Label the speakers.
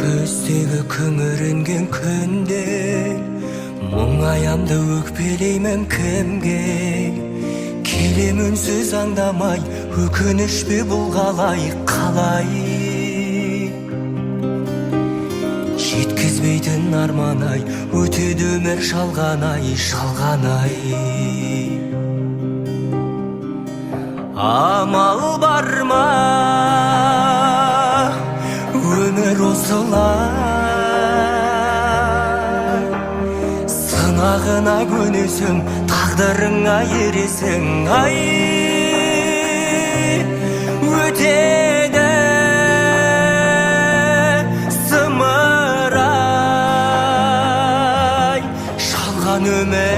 Speaker 1: Көздегі күңіренген күнде мұңаямды өкпелеймін кімге? Келем үнсіз аңдамай, өкініш пе бұл қалай? Жеткізбейтін арман-ай, өтеді өмір шалғанай. Амал бар ма өмір осылай? Сынағына көнесің, тағдырыңа ересің. Ай, өтеді зымырай, шалған өмір